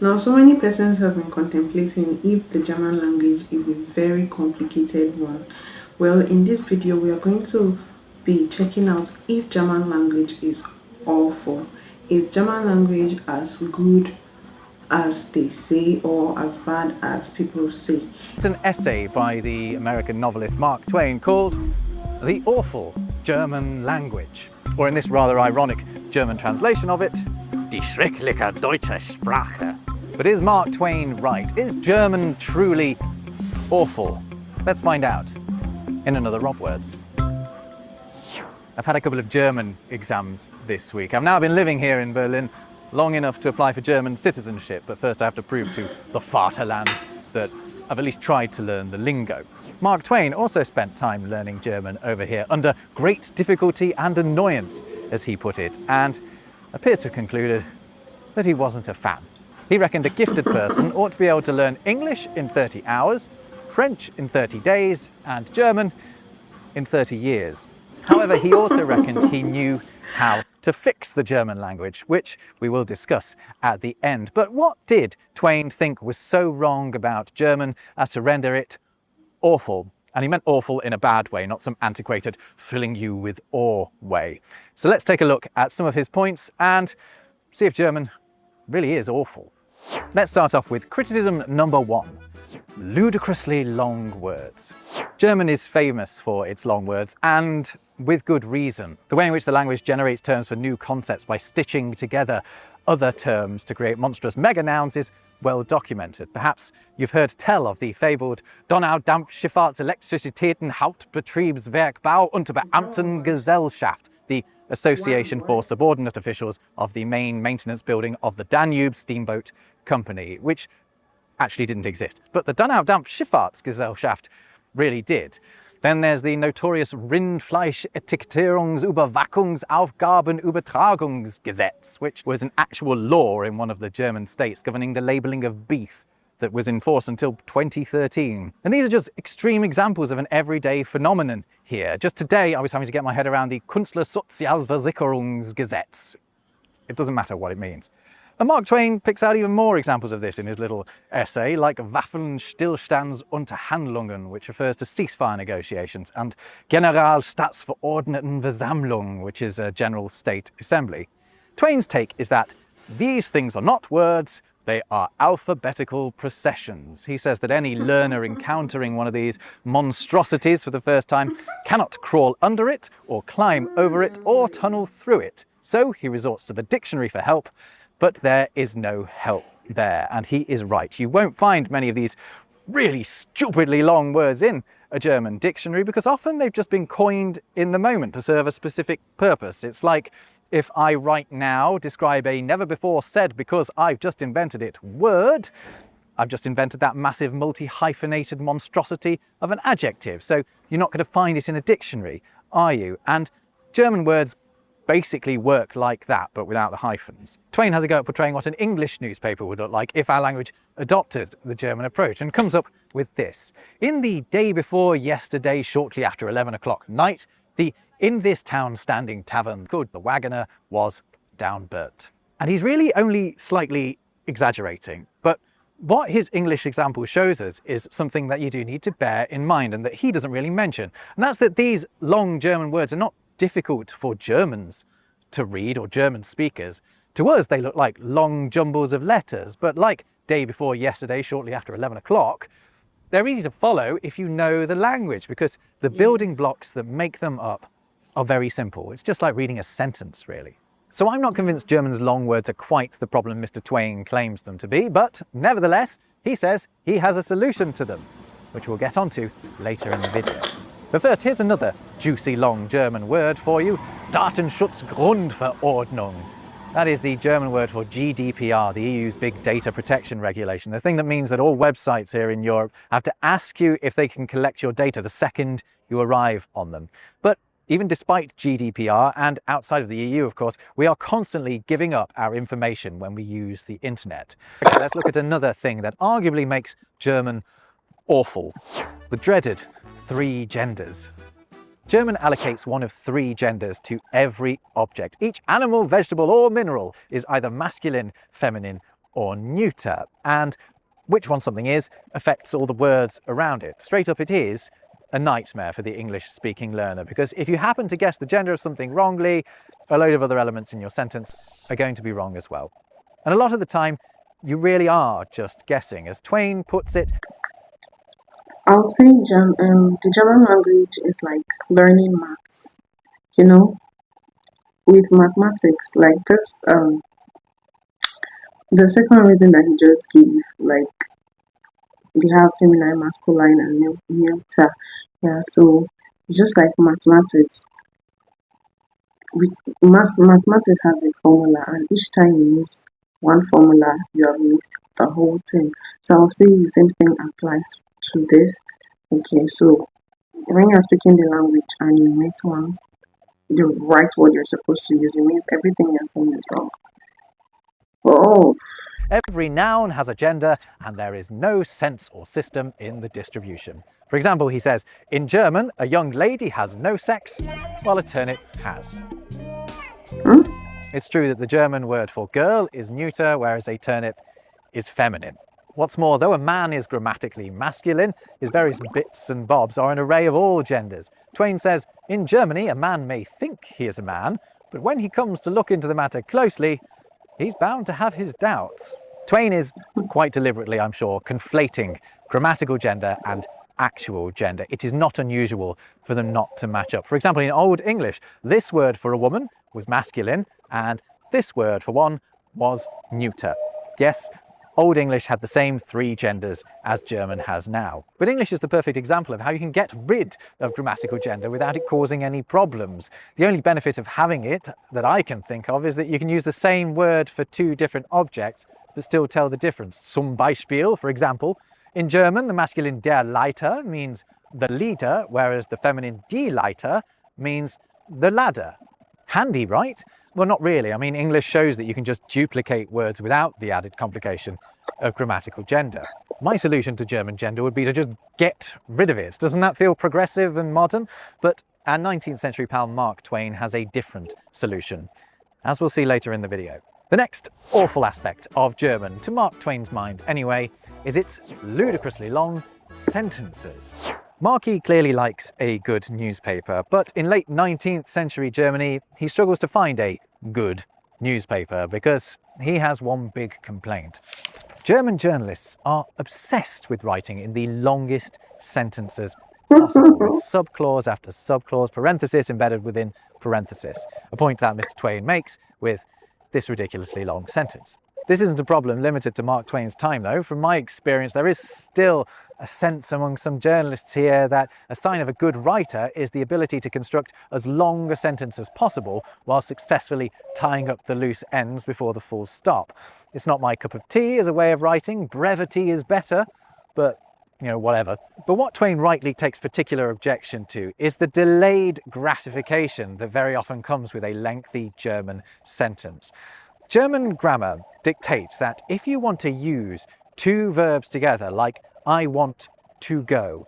Now, so many persons have been contemplating if the German language is a very complicated one. Well, in this video, we are going to be checking out if German language is awful. Is German language as good as they say or as bad as people say? It's an essay by the American novelist Mark Twain called The Awful German Language, or in this rather ironic German translation of it, Die schreckliche deutsche Sprache. But is Mark Twain right? Is German truly awful? Let's find out in another Rob Words. I've had a couple of German exams this week. I've now been living here in Berlin long enough to apply for German citizenship, but first I have to prove to the Vaterland that I've at least tried to learn the lingo. Mark Twain also spent time learning German over here under great difficulty and annoyance, as he put it, and appears to have concluded that he wasn't a fan. He reckoned a gifted person ought to be able to learn English in 30 hours, French in 30 days, and German in 30 years. However, he also reckoned he knew how to fix the German language, which we will discuss at the end. But what did Twain think was so wrong about German as to render it awful? And he meant awful in a bad way, not some antiquated, filling you with awe way. So let's take a look at some of his points and see if German really is awful. Let's start off with criticism number one: ludicrously long words. German is famous for its long words, and with good reason. The way in which the language generates terms for new concepts by stitching together other terms to create monstrous mega-nouns is well documented. Perhaps you've heard tell of the fabled Donau-Dampfschifffahrts Elektrizitäten Hauptbetriebswerkbau und Beamtengesellschaft, the Association for Subordinate Officials of the main maintenance building of the Danube Steamboat Company, which actually didn't exist. But the Donau-Dampfschifffahrtsgesellschaft really did. Then there's the notorious Rindfleisch-Etikettierungsüberwachungsaufgabenübertragungsgesetz, which was an actual law in one of the German states governing the labelling of beef that was in force until 2013. And these are just extreme examples of an everyday phenomenon here. Just today, I was having to get my head around the Künstlersozialversicherungsgesetz. It doesn't matter what it means. And Mark Twain picks out even more examples of this in his little essay, like Waffenstillstandsunterhandlungen, which refers to ceasefire negotiations, and Generalstaatsverordnetenversammlung, which is a general state assembly. Twain's take is that these things are not words, they are alphabetical processions. He says that any learner encountering one of these monstrosities for the first time cannot crawl under it, or climb over it, or tunnel through it. So he resorts to the dictionary for help, but there is no help there, and he is right. You won't find many of these really stupidly long words in a German dictionary because often they've just been coined in the moment to serve a specific purpose. It's like if I right now describe a never before said because I've just invented it word, I've just invented that massive multi-hyphenated monstrosity of an adjective. So you're not going to find it in a dictionary, are you? And German words basically work like that, but without the hyphens. Twain has a go at portraying what an English newspaper would look like if our language adopted the German approach, and comes up with this. In the day before yesterday, shortly after 11 o'clock night, the in this town standing tavern called the Wagoner was downburnt. And he's really only slightly exaggerating, but what his English example shows us is something that you do need to bear in mind and that he doesn't really mention. And that's that these long German words are not difficult for Germans to read, or German speakers. To us, they look like long jumbles of letters, but like day before yesterday, shortly after 11 o'clock, they're easy to follow if you know the language, because the building blocks that make them up are very simple. It's just like reading a sentence, really. So I'm not convinced German's long words are quite the problem Mr. Twain claims them to be, but nevertheless, he says he has a solution to them, which we'll get onto later in the video. But first, here's another juicy long German word for you: Datenschutzgrundverordnung. That is the German word for GDPR, the EU's big data protection regulation, the thing that means that all websites here in Europe have to ask you if they can collect your data the second you arrive on them. But even despite GDPR, and outside of the EU, of course, we are constantly giving up our information when we use the internet. Okay, let's look at another thing that arguably makes German awful: the dreaded 3 genders. German allocates one of 3 genders to every object. Each animal, vegetable, or mineral is either masculine, feminine, or neuter, and which one something is affects all the words around it. Straight up, it is a nightmare for the English-speaking learner, because if you happen to guess the gender of something wrongly, a load of other elements in your sentence are going to be wrong as well. And a lot of the time, you really are just guessing. As Twain puts it, I'll say the German language is like learning maths. You know, with mathematics, like this, the second reason that he just gave, like they have feminine, masculine, and neuter. Yeah, so it's just like mathematics. With mathematics has a formula, and each time you miss one formula, you have missed the whole thing. So I'll say the same thing applies to this. Okay, so when you're speaking the language and you miss the right word you're supposed to use, it means everything you're saying is wrong. Oh, every noun has a gender and there is no sense or system in the distribution. For example, he says, in German, a young lady has no sex, while a turnip has. hmm? It's true that the German word for girl is neuter, whereas a turnip is feminine. What's more, though a man is grammatically masculine, his various bits and bobs are an array of all genders. Twain says, in Germany, a man may think he is a man, but when he comes to look into the matter closely, he's bound to have his doubts. Twain is, quite deliberately I'm sure, conflating grammatical gender and actual gender. It is not unusual for them not to match up. For example, in Old English, this word for a woman was masculine and this word for one was neuter. Yes, Old English had the same three genders as German has now. But English is the perfect example of how you can get rid of grammatical gender without it causing any problems. The only benefit of having it that I can think of is that you can use the same word for two different objects but still tell the difference. Zum Beispiel, for example, in German, the masculine der Leiter means the leader, whereas the feminine die Leiter means the ladder. Handy, right? Well, not really. I mean, English shows that you can just duplicate words without the added complication of grammatical gender. My solution to German gender would be to just get rid of it. Doesn't that feel progressive and modern? But our 19th century pal Mark Twain has a different solution, as we'll see later in the video. The next awful aspect of German, to Mark Twain's mind anyway, is its ludicrously long sentences. Marky clearly likes a good newspaper, but in late 19th century Germany, he struggles to find a good newspaper because he has one big complaint. German journalists are obsessed with writing in the longest sentences possible, with subclause after subclause, parenthesis embedded within parenthesis, a point that Mr. Twain makes with this ridiculously long sentence. This isn't a problem limited to Mark Twain's time, though. From my experience, there is still a sense among some journalists here that a sign of a good writer is the ability to construct as long a sentence as possible while successfully tying up the loose ends before the full stop. It's not my cup of tea as a way of writing. Brevity is better, but whatever. But what Twain rightly takes particular objection to is the delayed gratification that very often comes with a lengthy German sentence. German grammar dictates that if you want to use two verbs together, like I want to go,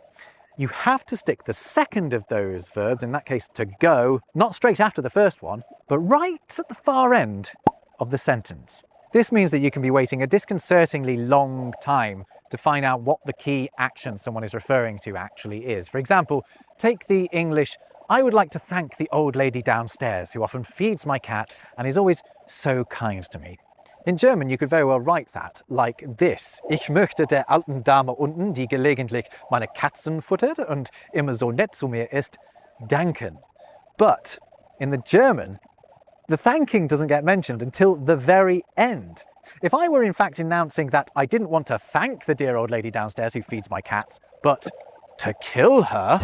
you have to stick the second of those verbs, in that case to go, not straight after the first one, but right at the far end of the sentence. This means that you can be waiting a disconcertingly long time to find out what the key action someone is referring to actually is. For example, take the English, I would like to thank the old lady downstairs who often feeds my cats and is always so kind to me. In German, you could very well write that like this. Ich möchte der alten Dame unten, die gelegentlich meine Katzen futtert und immer so nett zu mir ist, danken. But in the German, the thanking doesn't get mentioned until the very end. If I were in fact announcing that I didn't want to thank the dear old lady downstairs who feeds my cats, but to kill her,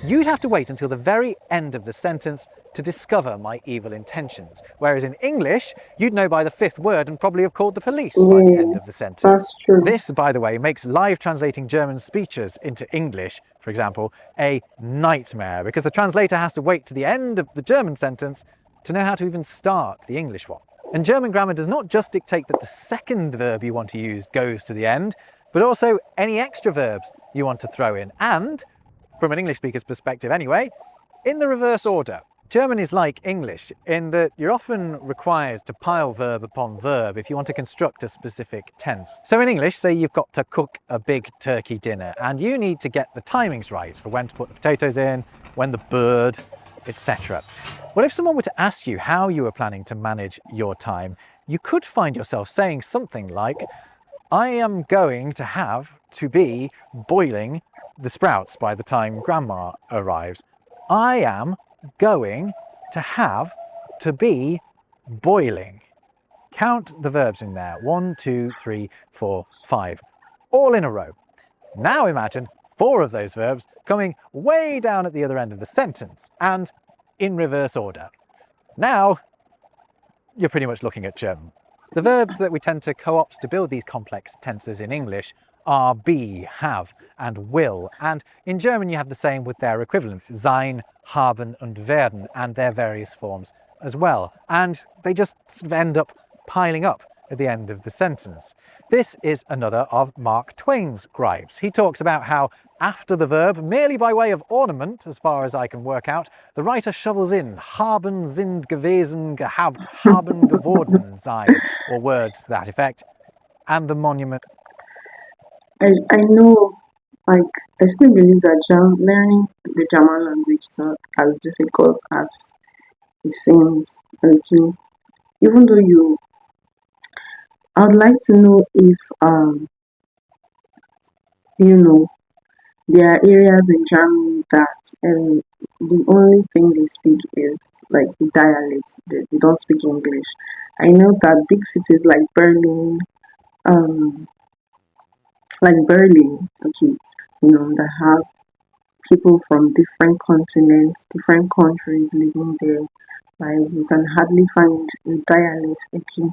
you'd have to wait until the very end of the sentence to discover my evil intentions. Whereas in English, you'd know by the fifth word and probably have called the police by the end of the sentence. That's true. This, by the way, makes live translating German speeches into English, for example, a nightmare, because the translator has to wait to the end of the German sentence to know how to even start the English one. And German grammar does not just dictate that the second verb you want to use goes to the end, but also any extra verbs you want to throw in. And, from an English speaker's perspective anyway, in the reverse order. German is like English in that you're often required to pile verb upon verb if you want to construct a specific tense. So in English, say you've got to cook a big turkey dinner and you need to get the timings right for when to put the potatoes in, when the bird, etc. Well, if someone were to ask you how you were planning to manage your time, you could find yourself saying something like, I am going to have to be boiling the sprouts by the time Grandma arrives. I am going to have to be boiling. Count the verbs in there. 1, 2, 3, 4, 5. All in a row. Now imagine 4 of those verbs coming way down at the other end of the sentence and in reverse order. Now you're pretty much looking at German. The verbs that we tend to co-opt to build these complex tenses in English are be, have, and will. And in German you have the same with their equivalents, sein, haben, and werden, and their various forms as well. And they just sort of end up piling up at the end of the sentence. This is another of Mark Twain's gripes. He talks about how after the verb, merely by way of ornament, as far as I can work out, the writer shovels in haben, sind, gewesen, gehabt, haben, geworden, sein, or words to that effect, and the monument. I know, like, I still believe that learning the German language is not as difficult as it seems. Okay, even though I would like to know if you know, there are areas in Germany that the only thing they speak is like the dialects. They don't speak English. I know that big cities um, like Berlin, okay, that have people from different continents, different countries living there. Like you can hardly find a dialect, okay.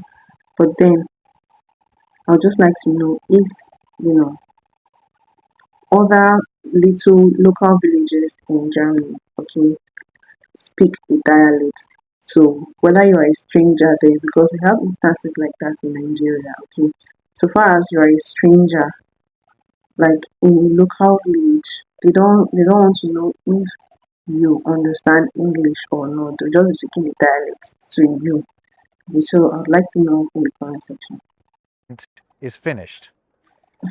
But then I would just like to know if you know other little local villages in Germany, okay, speak the dialect. So whether you are a stranger there, because we have instances like that in Nigeria, okay. So far as you are a stranger, like in a local village, they don't want to know if you understand English or not. They're just speaking the dialect to you. Okay, so I'd like to know in the comment section. Is finished.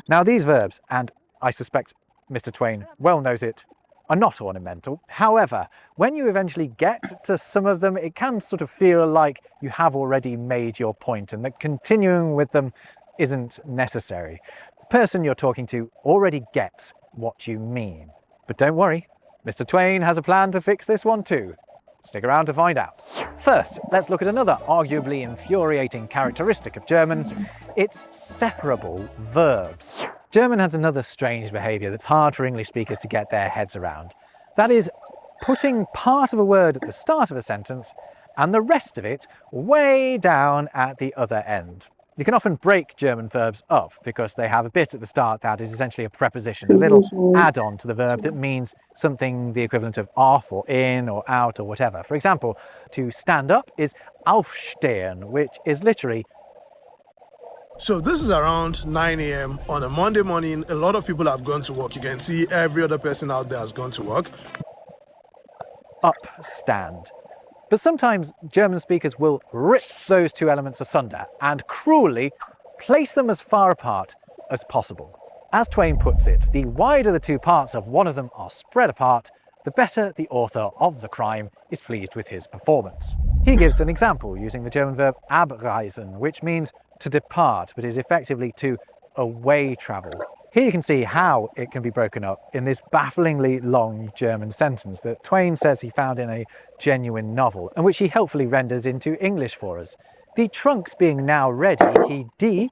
Now these verbs, and I suspect Mr. Twain well knows it, are not ornamental. However, when you eventually get to some of them, it can sort of feel like you have already made your point and that continuing with them isn't necessary. The person you're talking to already gets what you mean. But don't worry, Mr. Twain has a plan to fix this one too. Stick around to find out. First, let's look at another arguably infuriating characteristic of German. It's separable verbs. German has another strange behaviour that's hard for English speakers to get their heads around. That is, putting part of a word at the start of a sentence and the rest of it way down at the other end. You can often break German verbs up because they have a bit at the start that is essentially a preposition, a little add-on to the verb that means something the equivalent of off or in or out or whatever. For example, to stand up is aufstehen, which is literally. So this is around 9 a.m. on a Monday morning. A lot of people have gone to work. You can see every other person out there has gone to work. Upstand. But sometimes German speakers will rip those two elements asunder and cruelly place them as far apart as possible. As Twain puts it, the wider the two parts of one of them are spread apart, the better the author of the crime is pleased with his performance. He gives an example using the German verb abreisen, which means to depart, but is effectively to away travel. Here you can see how it can be broken up in this bafflingly long German sentence that Twain says he found in a genuine novel, and which he helpfully renders into English for us. The trunks being now ready, he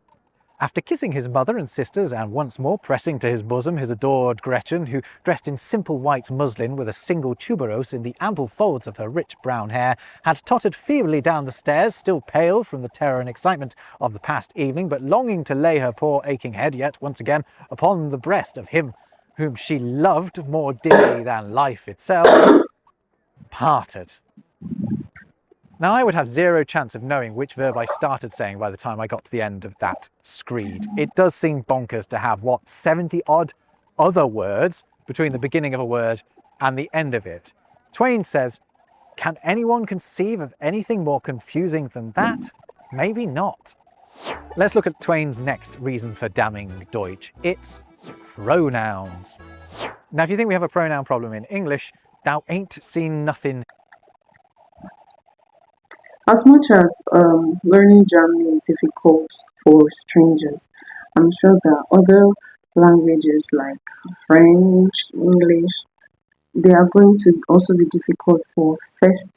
after kissing his mother and sisters and once more pressing to his bosom his adored Gretchen, who, dressed in simple white muslin with a single tuberose in the ample folds of her rich brown hair, had tottered feebly down the stairs, still pale from the terror and excitement of the past evening, but longing to lay her poor aching head yet once again upon the breast of him whom she loved more dearly than life itself, parted. Now, I would have zero chance of knowing which verb I started saying by the time I got to the end of that screed. It does seem bonkers to have, 70-odd other words between the beginning of a word and the end of it. Twain says, Can anyone conceive of anything more confusing than that? Maybe not. Let's look at Twain's next reason for damning Deutsch. It's pronouns. Now, if you think we have a pronoun problem in English, thou ain't seen nothing. As much as learning German is difficult for strangers, I'm sure that other languages like French, English, they are going to also be difficult for first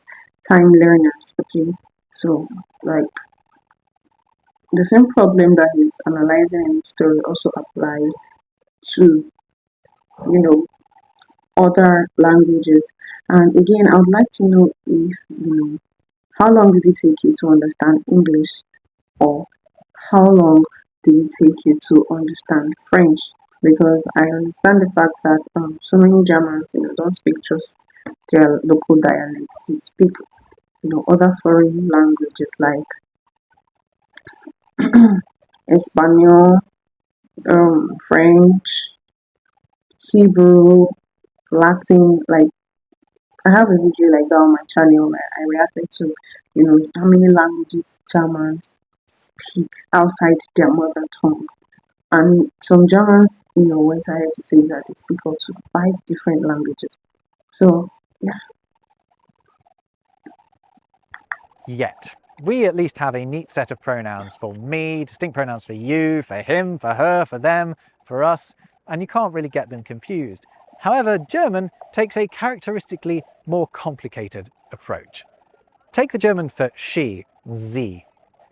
time learners. Okay, so like the same problem that he's analyzing in the story also applies to, other languages. And again, I would like to know if how long did it take you to understand English, or how long did it take you to understand French? Because I understand the fact that so many Germans, don't speak just their local dialects. They speak, other foreign languages like Espanol, French, Hebrew, Latin. Like I have a video like that on my channel where I reacted to, how many languages Germans speak outside their mother tongue. And some Germans, went ahead to say that they speak up to 5 different languages. So, yeah. Yet. We at least have a neat set of pronouns for me, distinct pronouns for you, for him, for her, for them, for us, and you can't really get them confused. However, German takes a characteristically more complicated approach. Take the German for she, sie.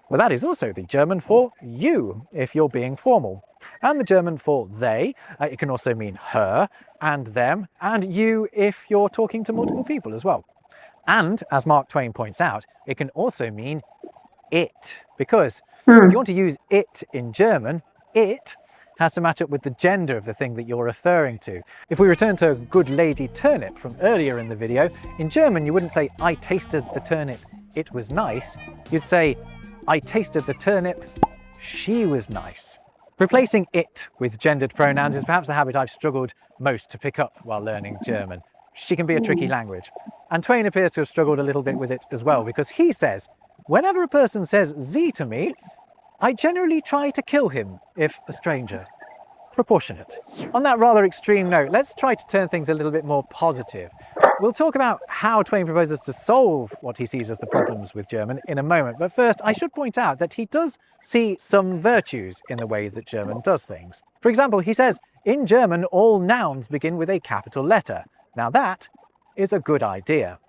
Well, that is also the German for you, if you're being formal. And the German for they, it can also mean her, and them, and you if you're talking to multiple people as well. And, as Mark Twain points out, it can also mean it, because if you want to use it in German, it has to match up with the gender of the thing that you're referring to. If we return to Good Lady Turnip from earlier in the video, in German you wouldn't say, I tasted the turnip, it was nice. You'd say, I tasted the turnip, she was nice. Replacing it with gendered pronouns is perhaps the habit I've struggled most to pick up while learning German. She can be a tricky language. And Twain appears to have struggled a little bit with it as well, because he says, whenever a person says sie to me, I generally try to kill him if a stranger. Proportionate. On that rather extreme note, let's try to turn things a little bit more positive. We'll talk about how Twain proposes to solve what he sees as the problems with German in a moment, but first I should point out that he does see some virtues in the way that German does things. For example, he says, in German all nouns begin with a capital letter. Now that is a good idea.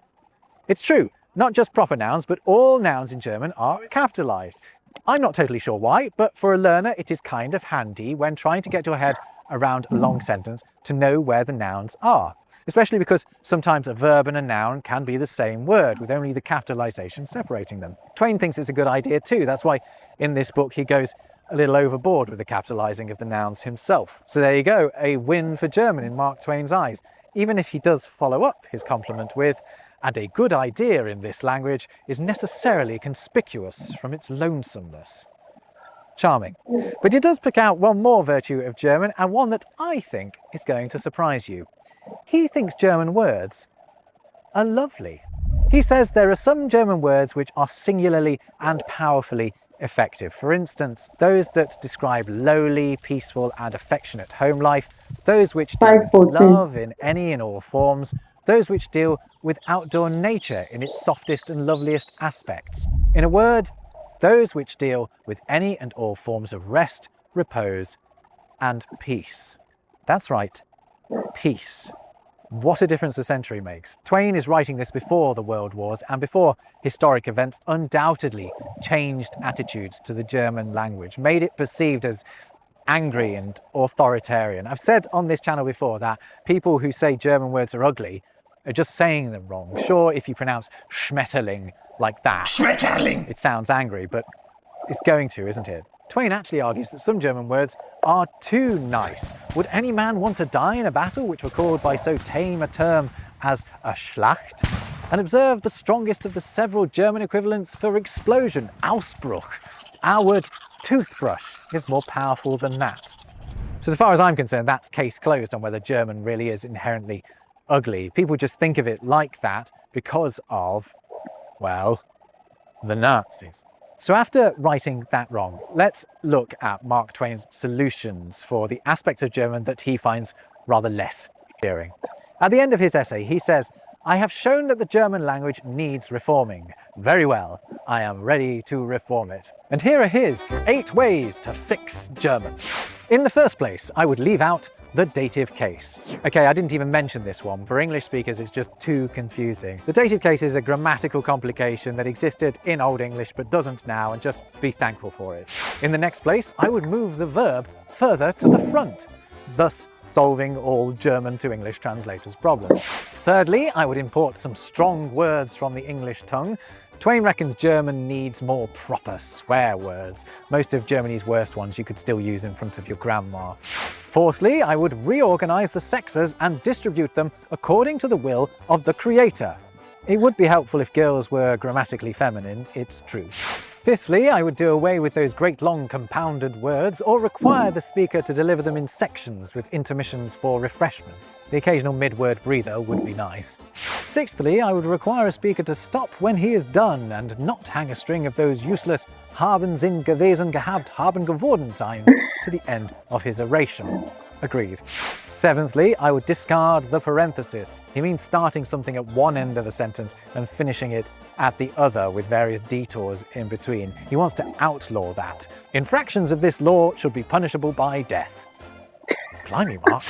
It's true, not just proper nouns, but all nouns in German are capitalized. I'm not totally sure why, but for a learner it is kind of handy when trying to get your head around a long sentence to know where the nouns are. Especially because sometimes a verb and a noun can be the same word with only the capitalization separating them. Twain thinks it's a good idea too. That's why in this book he goes a little overboard with the capitalizing of the nouns himself. So there you go, a win for German in Mark Twain's eyes, even if he does follow up his compliment with, and a good idea in this language is necessarily conspicuous from its lonesomeness. Charming. But he does pick out one more virtue of German, and one that I think is going to surprise you. He thinks German words are lovely. He says there are some German words which are singularly and powerfully effective. For instance, those that describe lowly, peaceful and affectionate home life, those which deal with love in any and all forms, those which deal with outdoor nature in its softest and loveliest aspects. In a word, those which deal with any and all forms of rest, repose and peace. That's right, peace. What a difference a century makes. Twain is writing this before the World Wars and before historic events undoubtedly changed attitudes to the German language, made it perceived as angry and authoritarian. I've said on this channel before that people who say German words are ugly are just saying them wrong. Sure, if you pronounce Schmetterling like that, Schmetterling, it sounds angry, but it's going to, isn't it? Twain actually argues that some German words are too nice. Would any man want to die in a battle which were called by so tame a term as a Schlacht? And observe the strongest of the several German equivalents for explosion, Ausbruch. Our word toothbrush is more powerful than that. So as far as I'm concerned, that's case closed on whether German really is inherently ugly. People just think of it like that because of, well, the Nazis. So after writing that wrong, let's look at Mark Twain's solutions for the aspects of German that he finds rather less endearing. At the end of his essay, he says, "I have shown that the German language needs reforming. Very well, I am ready to reform it." And here are his 8 ways to fix German. In the first place, I would leave out the dative case. Okay, I didn't even mention this one. For English speakers, it's just too confusing. The dative case is a grammatical complication that existed in Old English but doesn't now, and just be thankful for it. In the next place, I would move the verb further to the front, thus solving all German to English translators' problems. Thirdly, I would import some strong words from the English tongue. Twain reckons German needs more proper swear words. Most of Germany's worst ones you could still use in front of your grandma. Fourthly, I would reorganize the sexes and distribute them according to the will of the creator. It would be helpful if girls were grammatically feminine, it's true. Fifthly, I would do away with those great long compounded words, or require the speaker to deliver them in sections with intermissions for refreshments. The occasional mid-word breather would be nice. Sixthly, I would require a speaker to stop when he is done and not hang a string of those useless haben, sind, gewesen, gehabt, haben, geworden signs to the end of his oration. Agreed. Seventhly, I would discard the parenthesis. He means starting something at one end of a sentence and finishing it at the other with various detours in between. He wants to outlaw that. Infractions of this law should be punishable by death. Blimey, Mark.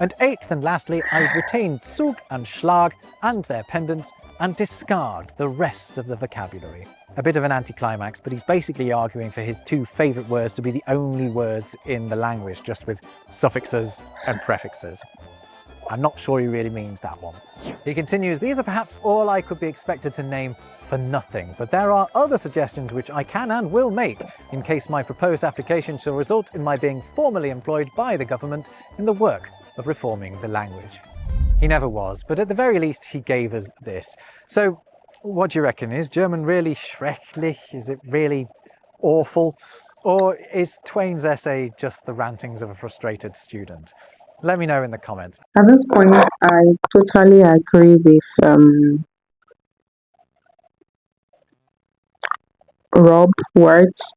And eighth and lastly, I would retain Zug and Schlag and their pendants and discard the rest of the vocabulary. A bit of an anticlimax, but he's basically arguing for his 2 favourite words to be the only words in the language, just with suffixes and prefixes. I'm not sure he really means that one. He continues, "These are perhaps all I could be expected to name for nothing, but there are other suggestions which I can and will make in case my proposed application shall result in my being formally employed by the government in the work of reforming the language." He never was, but at the very least he gave us this. So, what do you reckon? Is German really schrecklich? Is it really awful? Or is Twain's essay just the rantings of a frustrated student? Let me know in the comments. At this point, I totally agree with Rob words.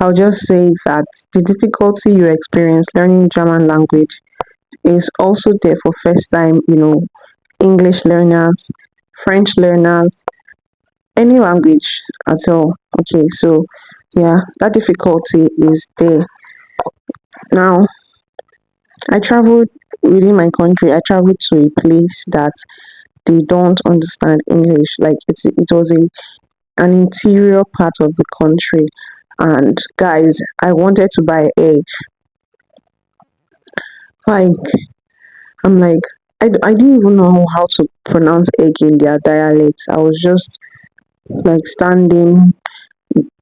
I'll just say that the difficulty you experience learning German language is also there for first time, English learners, French learners, any language at all. Okay, so yeah, that difficulty is there. Now, I traveled within my country, I traveled to a place that they don't understand English. Like it was an interior part of the country. And guys, I wanted to buy egg. Like, I'm like, I didn't even know how to pronounce egg in their dialect. I was just like standing.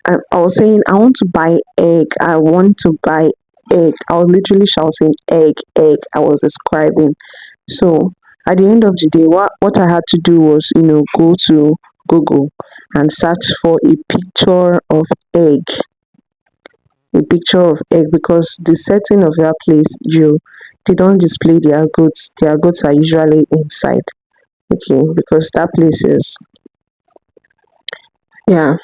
I was saying, I want to buy egg. I want to buy egg. I was literally shouting egg, egg. I was describing. So at the end of the day, what I had to do was, go to Google and search for a picture of egg. A picture of egg, because the setting of that place, they don't display their goods. Their goods are usually inside. Okay, because that place is, yeah,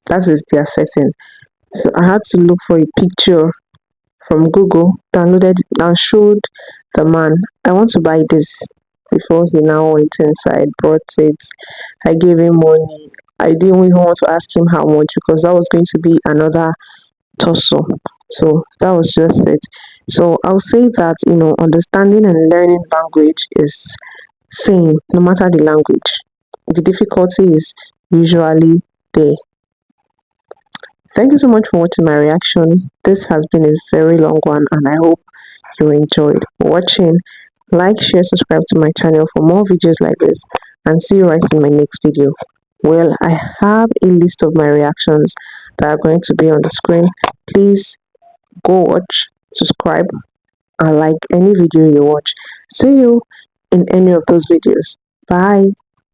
that is their setting. So I had to look for a picture from Google, downloaded it, and showed the man, I want to buy this. Before he now went inside, brought it. I gave him money. I didn't even want to ask him how much, because that was going to be another tussle. So that was just it. So I'll say that, understanding and learning language is same no matter the language. The difficulty is usually there. Thank you so much for watching my reaction. This has been a very long one, and I hope you enjoyed watching. Like, share, subscribe to my channel for more videos like this, and see you right in my next video. Well, I have a list of my reactions that are going to be on the screen. Please go watch, subscribe, and like any video you watch. See you in any of those videos. Bye.